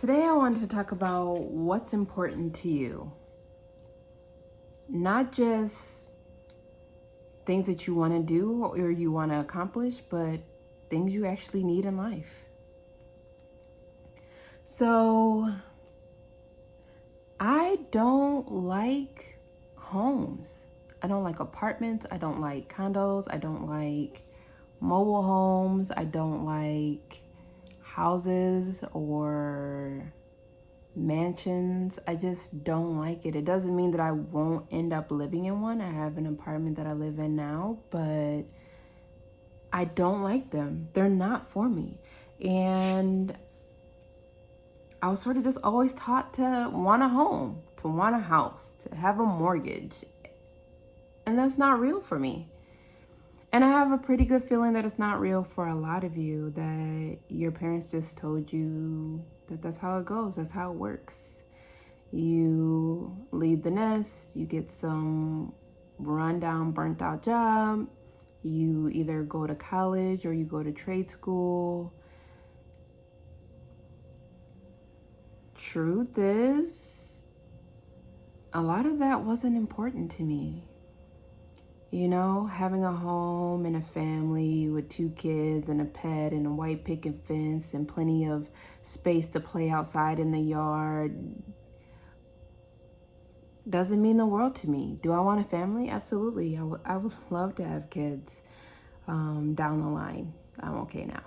Today I wanted to talk about what's important to you. Not just things that you want to do or you want to accomplish, but things you actually need in life. So, I don't like homes. I don't like apartments. I don't like condos. I don't like mobile homes. I don't like houses or mansions. I just don't like it. It doesn't mean that I won't end up living in one. I have an apartment that I live in now, but I don't like them. They're not for me. And I was sort of just always taught to want a home, to want a house, to have a mortgage. And that's not real for me. And I have a pretty good feeling that it's not real for a lot of you, that your parents just told you that that's how it goes, that's how it works. You leave the nest, you get some rundown, burnt out job, you either go to college or you go to trade school. Truth is, a lot of that wasn't important to me. You know, having a home and a family with 2 kids and a pet and a white picket fence and plenty of space to play outside in the yard doesn't mean the world to me. Do I want a family? Absolutely. I would love to have kids down the line. I'm okay now.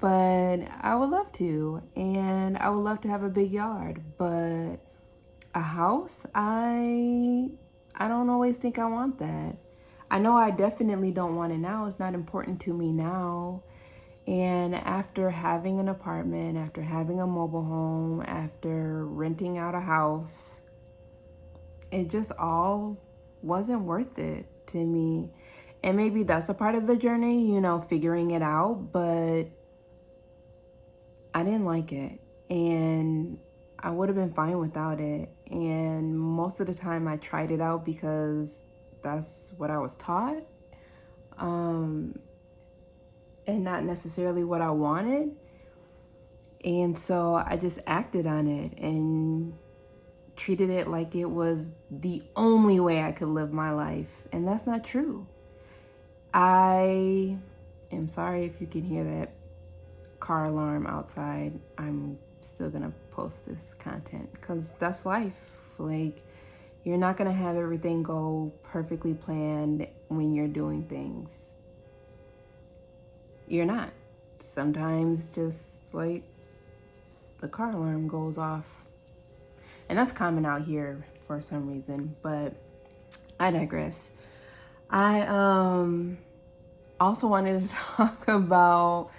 But I would love to. And I would love to have a big yard. But a house, I don't always think I want that. I know I definitely don't want it now. It's not important to me now. And after having an apartment, after having a mobile home, after renting out a house, it just all wasn't worth it to me. And maybe that's a part of the journey, you know, figuring it out, but I didn't like it. And I would have been fine without it. And most of the time I tried it out because that's what I was taught. And not necessarily what I wanted. And so I just acted on it and treated it like it was the only way I could live my life. And that's not true. I am sorry if you can hear that car alarm outside. I'm still gonna post this content because that's life. Like, you're not gonna have everything go perfectly planned when you're doing things. You're not. Sometimes just like the car alarm goes off. And that's common out here for some reason, but I digress. I also wanted to talk about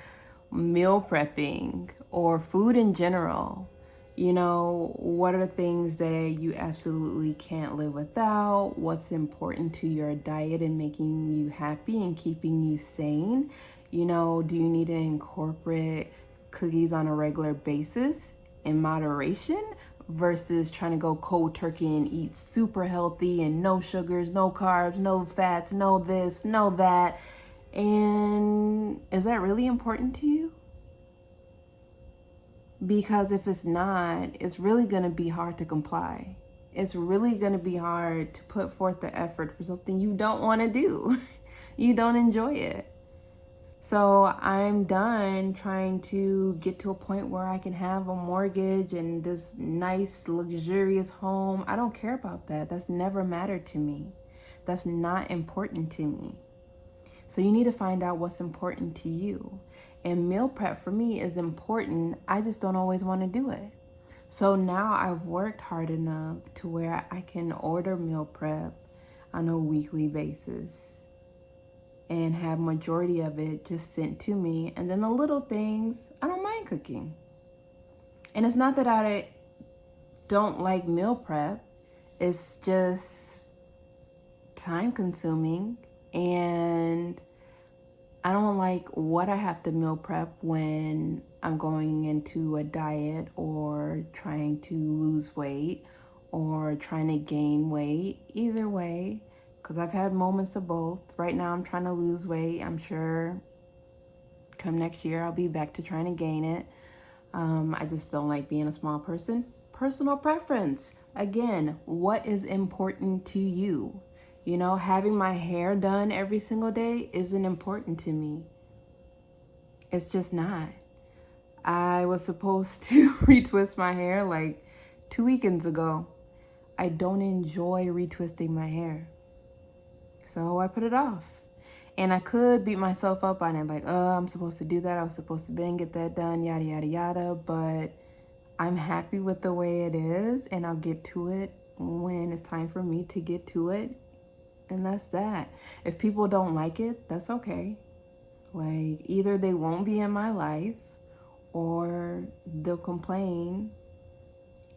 meal prepping or food in general. You know, what are the things that you absolutely can't live without? What's important to your diet and making you happy and keeping you sane? You know, do you need to incorporate cookies on a regular basis in moderation versus trying to go cold turkey and eat super healthy and no sugars, no carbs, no fats, no this, no that? And is that really important to you? Because if it's not, it's really going to be hard to comply. It's really going to be hard to put forth the effort for something you don't want to do. You don't enjoy it. So I'm done trying to get to a point where I can have a mortgage and this nice, luxurious home. I don't care about that. That's never mattered to me. That's not important to me. So you need to find out what's important to you. And meal prep for me is important. I just don't always want to do it. So now I've worked hard enough to where I can order meal prep on a weekly basis and have majority of it just sent to me. And then the little things, I don't mind cooking. And it's not that I don't like meal prep. It's just time consuming, and I don't like what I have to meal prep when I'm going into a diet or trying to lose weight or trying to gain weight. Either way, because I've had moments of both. Right now I'm trying to lose weight. I'm sure come next year I'll be back to trying to gain it. I just don't like being a small person. Personal preference. Again, what is important to you? You know, having my hair done every single day isn't important to me. It's just not. I was supposed to retwist my hair like 2 weekends ago. I don't enjoy retwisting my hair. So I put it off. And I could beat myself up on it, like, oh, I'm supposed to do that. I was supposed to been get that done, yada, yada, yada. But I'm happy with the way it is, and I'll get to it when it's time for me to get to it. And that's that. If people don't like it, that's okay. Like, either they won't be in my life or they'll complain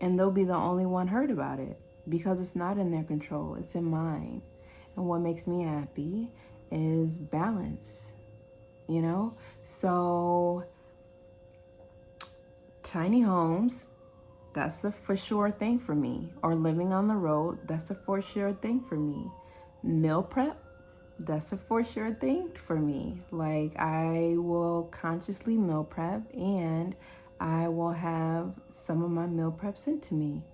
and they'll be the only one hurt about it because it's not in their control, it's in mine. And what makes me happy is balance, you know? So, tiny homes, that's a for sure thing for me. Or living on the road, that's a for sure thing for me. Meal prep, that's a for sure thing for me. Like, I will consciously meal prep and I will have some of my meal prep sent to me.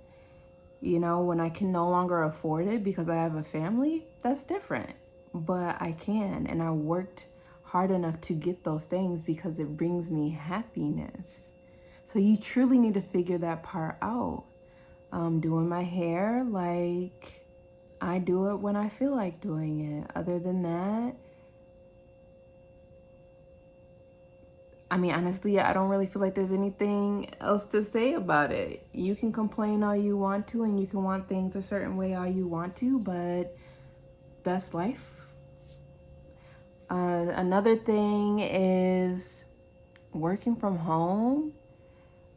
You know, when I can no longer afford it because I have a family, that's different. But I can, and I worked hard enough to get those things because it brings me happiness. So you truly need to figure that part out. Doing my hair, like, I do it when I feel like doing it. Other than that, I mean, honestly, I don't really feel like there's anything else to say about it. You can complain all you want to, and you can want things a certain way all you want to, but that's life. Another thing is working from home.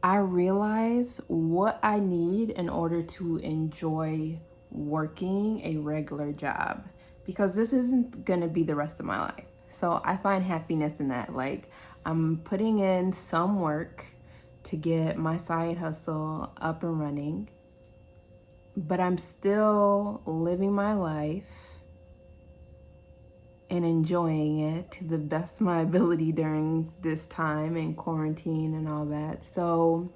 I realize what I need in order to enjoy working a regular job, because this isn't going to be the rest of my life. So I find happiness in that. Like, I'm putting in some work to get my side hustle up and running, but I'm still living my life and enjoying it to the best of my ability during this time in quarantine and all that. So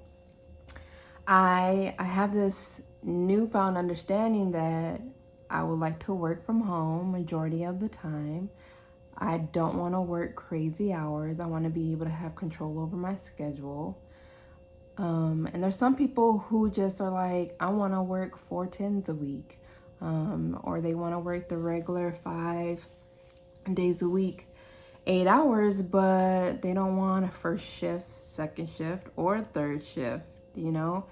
I have this newfound understanding that I would like to work from home majority of the time. I don't want to work crazy hours. I want to be able to have control over my schedule. And there's some people who just are like, I want to work 4 10s a week, or they want to work the regular 5 days a week, 8 hours, but they don't want a first shift, second shift, or third shift. You know,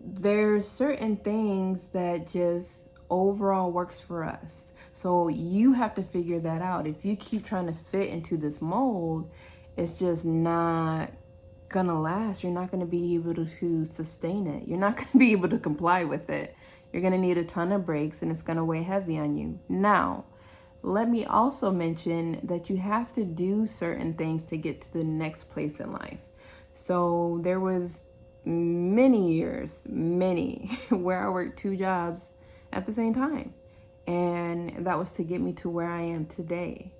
there's certain things that just overall works for us. So you have to figure that out. If you keep trying to fit into this mold, it's just not gonna last. You're not gonna be able to sustain it. You're not gonna be able to comply with it. You're gonna need a ton of breaks, and it's gonna weigh heavy on you. Now, let me also mention that you have to do certain things to get to the next place in life. So there was many years, where I worked 2 jobs at the same time. And that was to get me to where I am today.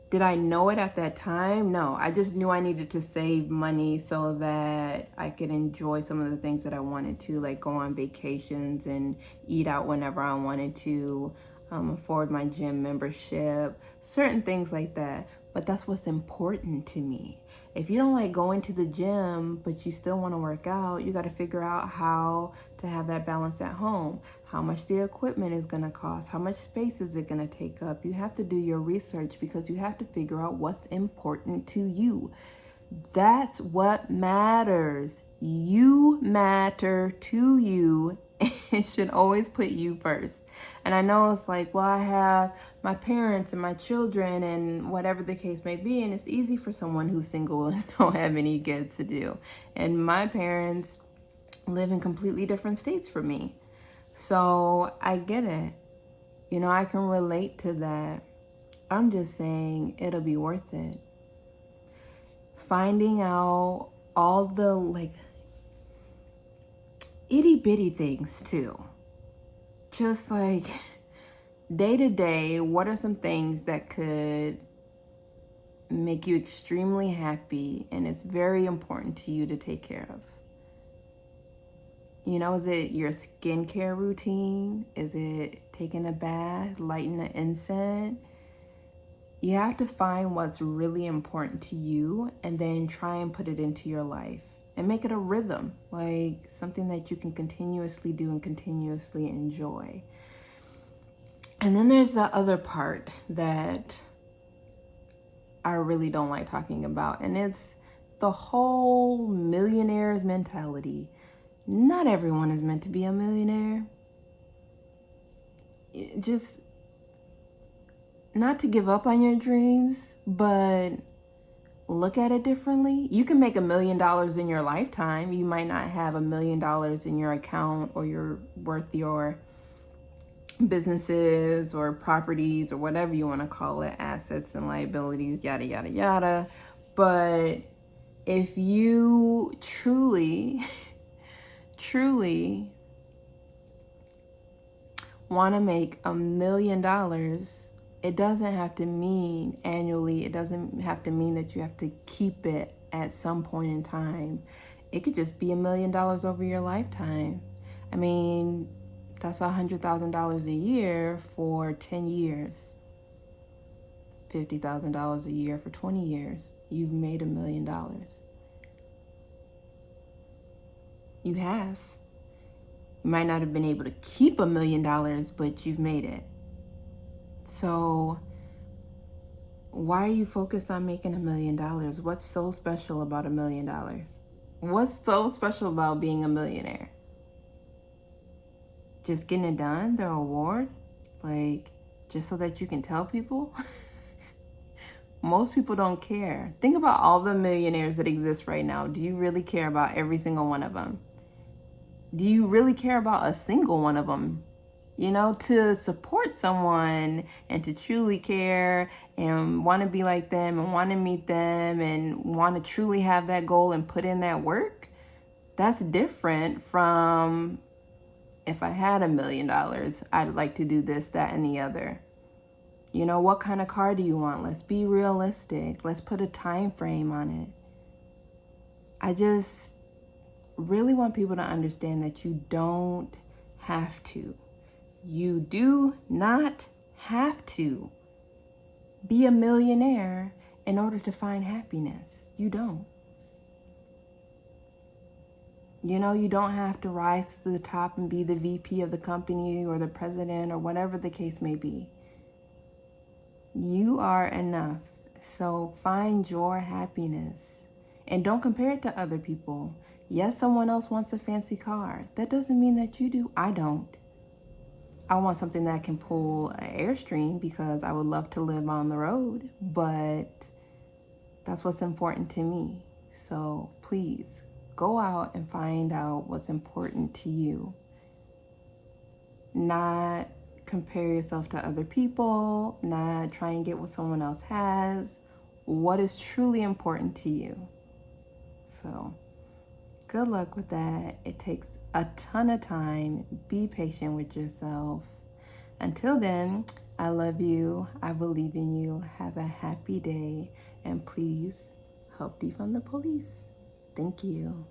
Did I know it at that time? No, I just knew I needed to save money so that I could enjoy some of the things that I wanted to, like go on vacations and eat out whenever I wanted to, afford my gym membership, certain things like that. But that's what's important to me. If you don't like going to the gym, but you still want to work out, you got to figure out how to have that balance at home. How much the equipment is going to cost, how much space is it going to take up. You have to do your research because you have to figure out what's important to you. That's what matters. You matter to you. It should always put you first. And I know it's like, well, I have my parents and my children and whatever the case may be, and it's easy for someone who's single and don't have any kids to do. And my parents live in completely different states from me. So I get it. You know, I can relate to that. I'm just saying it'll be worth it. Finding out all the like itty bitty things too. Just like day to day, what are some things that could make you extremely happy and it's very important to you to take care of? You know, is it your skincare routine? Is it taking a bath, lighting an incense? You have to find what's really important to you and then try and put it into your life and make it a rhythm, like something that you can continuously do and continuously enjoy. And then there's the other part that I really don't like talking about, and it's the whole millionaire's mentality. Not everyone is meant to be a millionaire. Just not to give up on your dreams, but look at it differently. You can make $1 million in your lifetime. You might not have $1 million in your account or your worth your businesses or properties or whatever you want to call it, assets and liabilities, yada, yada, yada. But if you truly, truly want to make $1 million, it doesn't have to mean annually. It doesn't have to mean that you have to keep it at some point in time. It could just be $1 million over your lifetime. I mean, that's $100,000 a year for 10 years. $50,000 a year for 20 years. You've made $1 million. You have. You might not have been able to keep $1 million, but you've made it. So why are you focused on making $1 million? What's so special about $1 million? What's so special about being a millionaire? Just getting it done, the award? Like, just so that you can tell people? Most people don't care. Think about all the millionaires that exist right now. Do you really care about every single one of them? Do you really care about a single one of them? You know, to support someone and to truly care and want to be like them and want to meet them and want to truly have that goal and put in that work, that's different from, if I had $1 million, I'd like to do this, that, and the other. You know, what kind of car do you want? Let's be realistic. Let's put a time frame on it. I just really want people to understand that you don't have to. You do not have to be a millionaire in order to find happiness. You don't. You know, you don't have to rise to the top and be the VP of the company or the president or whatever the case may be. You are enough. So find your happiness and don't compare it to other people. Yes, someone else wants a fancy car. That doesn't mean that you do. I don't. I want something that can pull an Airstream because I would love to live on the road, but that's what's important to me. So please go out and find out what's important to you. Not compare yourself to other people, not try and get what someone else has. What is truly important to you? So good luck with that. It takes a ton of time. Be patient with yourself. Until then, I love you. I believe in you. Have a happy day. And please help defund the police. Thank you.